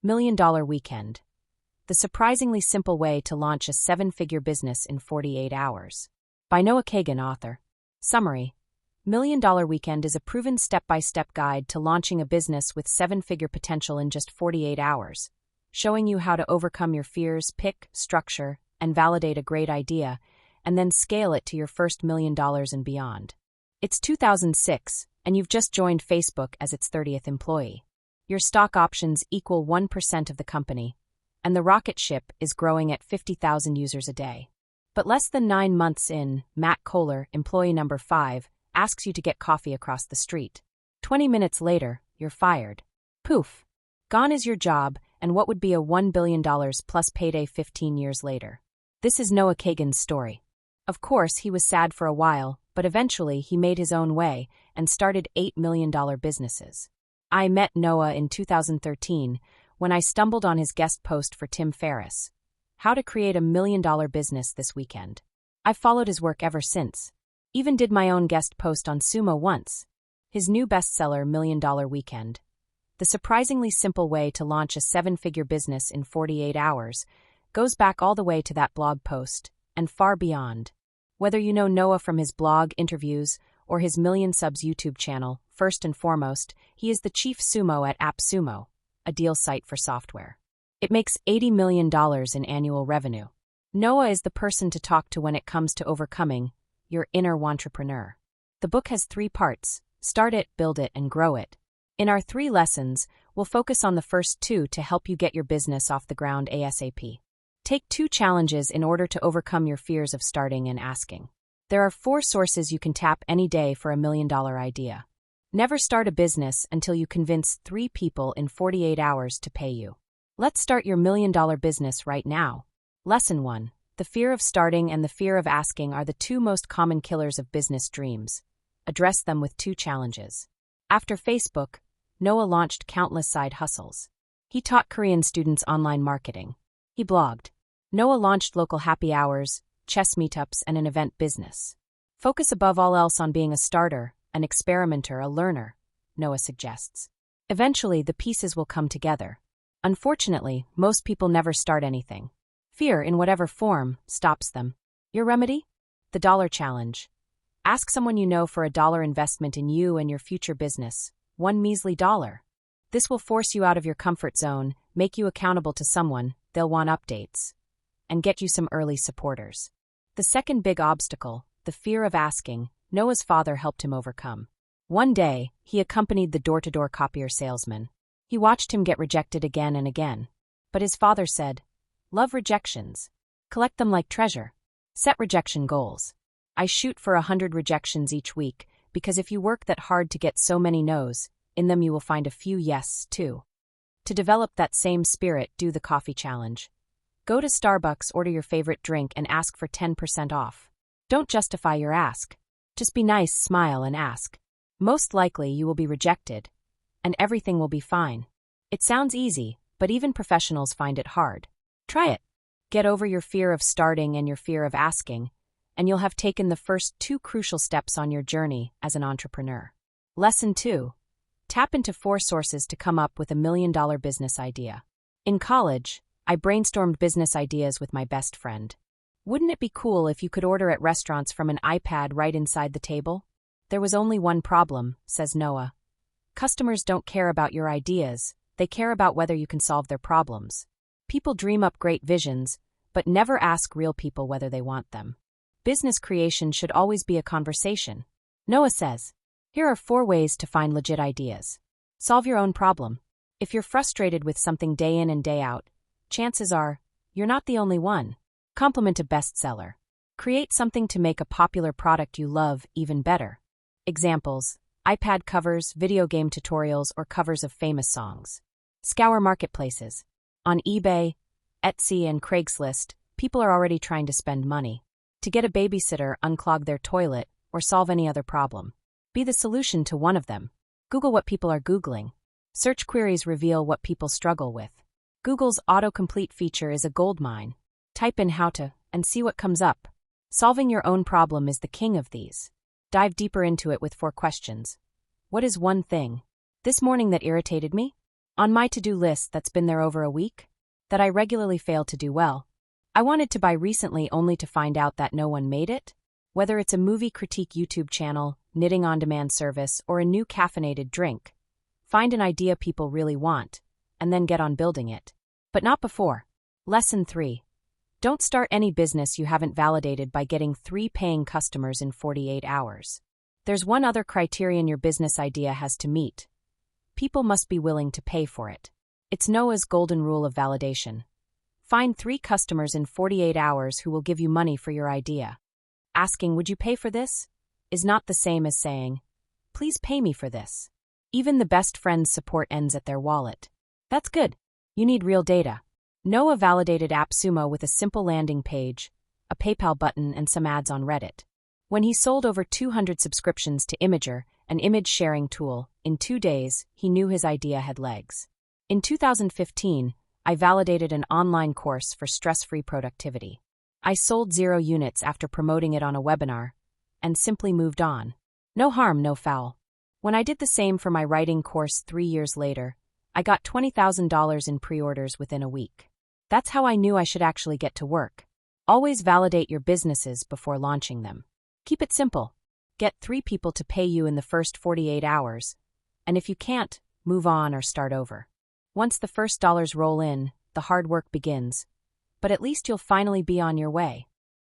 $1 Million Weekend. The surprisingly simple way to launch a seven-figure business in 48 hours. By Noah Kagan, author. Summary. $1 Million Weekend is a proven step-by-step guide to launching a business with seven-figure potential in just 48 hours, showing you how to overcome your fears, pick, structure, and validate a great idea, and then scale it to your first $1 million and beyond. It's 2006, and you've just joined Facebook as its 30th employee. Your stock options equal 1% of the company, and the rocket ship is growing at 50,000 users a day. But less than 9 months in, Matt Kohler, employee number 5, asks you to get coffee across the street. 20 minutes later, you're fired. Poof! Gone is your job, and what would be a $1 billion plus payday 15 years later. This is Noah Kagan's story. Of course, he was sad for a while, but eventually he made his own way and started $8 million businesses. I met Noah in 2013 when I stumbled on his guest post for Tim Ferriss, How to Create a $1 Million Business This Weekend. I've followed his work ever since. Even did my own guest post on Sumo once. His new bestseller, $1 Million Weekend. The surprisingly simple way to launch a seven-figure business in 48 hours goes back all the way to that blog post and far beyond. Whether you know Noah from his blog, interviews, or his million subs YouTube channel, first and foremost, he is the Chief Sumo at AppSumo, a deal site for software. It makes $80 million in annual revenue. Noah is the person to talk to when it comes to overcoming your inner wantrepreneur. The book has 3 parts: start it, build it, and grow it. In our 3 lessons, we'll focus on the first 2 to help you get your business off the ground ASAP. Take 2 challenges in order to overcome your fears of starting and asking. There are 4 sources you can tap any day for a $1 million idea. Never start a business until you convince 3 people in 48 hours to pay you. Let's start your $1 million business right now. Lesson 1. The fear of starting and the fear of asking are the 2 most common killers of business dreams. Address them with 2 challenges. After Facebook, Noah launched countless side hustles. He taught Korean students online marketing. He blogged. Noah launched local happy hours, chess meetups, and an event business. Focus above all else on being a starter, an experimenter, a learner, Noah suggests. Eventually, the pieces will come together. Unfortunately, most people never start anything. Fear, in whatever form, stops them. Your remedy? The $1 challenge. Ask someone you know for a $1 investment in you and your future business. One measly $1. This will force you out of your comfort zone, make you accountable to someone, they'll want updates, and get you some early supporters. The second big obstacle, the fear of asking, Noah's father helped him overcome. One day, he accompanied the door-to-door copier salesman. He watched him get rejected again and again. But his father said, "Love rejections. Collect them like treasure. Set rejection goals. I shoot for 100 rejections each week, because if you work that hard to get so many no's, in them you will find a few yes, too." To develop that same spirit, do the coffee challenge. Go to Starbucks, order your favorite drink, and ask for 10% off. Don't justify your ask. Just be nice, smile, and ask. Most likely you will be rejected, and everything will be fine. It sounds easy, but even professionals find it hard. Try it. Get over your fear of starting and your fear of asking, and you'll have taken the first 2 crucial steps on your journey as an entrepreneur. Lesson 2. Tap into 4 sources to come up with a $1 million business idea. In college, I brainstormed business ideas with my best friend. Wouldn't it be cool if you could order at restaurants from an iPad right inside the table? There was only one problem, says Noah. Customers don't care about your ideas, they care about whether you can solve their problems. People dream up great visions, but never ask real people whether they want them. Business creation should always be a conversation. Noah says, here are 4 ways to find legit ideas. Solve your own problem. If you're frustrated with something day in and day out, chances are, you're not the only one. Complement a bestseller. Create something to make a popular product you love even better. Examples: iPad covers, video game tutorials, or covers of famous songs. Scour marketplaces. On eBay, Etsy, and Craigslist, people are already trying to spend money. To get a babysitter, unclog their toilet, or solve any other problem. Be the solution to one of them. Google what people are Googling. Search queries reveal what people struggle with. Google's autocomplete feature is a goldmine. Type in how to, and see what comes up. Solving your own problem is the king of these. Dive deeper into it with 4 questions. What is one thing this morning that irritated me? On my to-do list that's been there over a week, that I regularly fail to do well. I wanted to buy recently only to find out that no one made it. Whether it's a movie critique YouTube channel, knitting on-demand service, or a new caffeinated drink, find an idea people really want, and then get on building it. But not before. Lesson 3. Don't start any business you haven't validated by getting 3 paying customers in 48 hours. There's one other criterion your business idea has to meet. People must be willing to pay for it. It's Noah's golden rule of validation. Find 3 customers in 48 hours who will give you money for your idea. Asking, "Would you pay for this?" is not the same as saying, "Please pay me for this." Even the best friend's support ends at their wallet. That's good. You need real data. Noah validated AppSumo with a simple landing page, a PayPal button, and some ads on Reddit. When he sold over 200 subscriptions to Imager, an image sharing tool, in 2 days, he knew his idea had legs. In 2015, I validated an online course for stress-free productivity. I sold 0 units after promoting it on a webinar, and simply moved on. No harm, no foul. When I did the same for my writing course 3 years later, I got $20,000 in pre-orders within a week. That's how I knew I should actually get to work. Always validate your businesses before launching them. Keep it simple. Get 3 people to pay you in the first 48 hours, and if you can't, move on or start over. Once the first dollars roll in, the hard work begins. But at least you'll finally be on your way.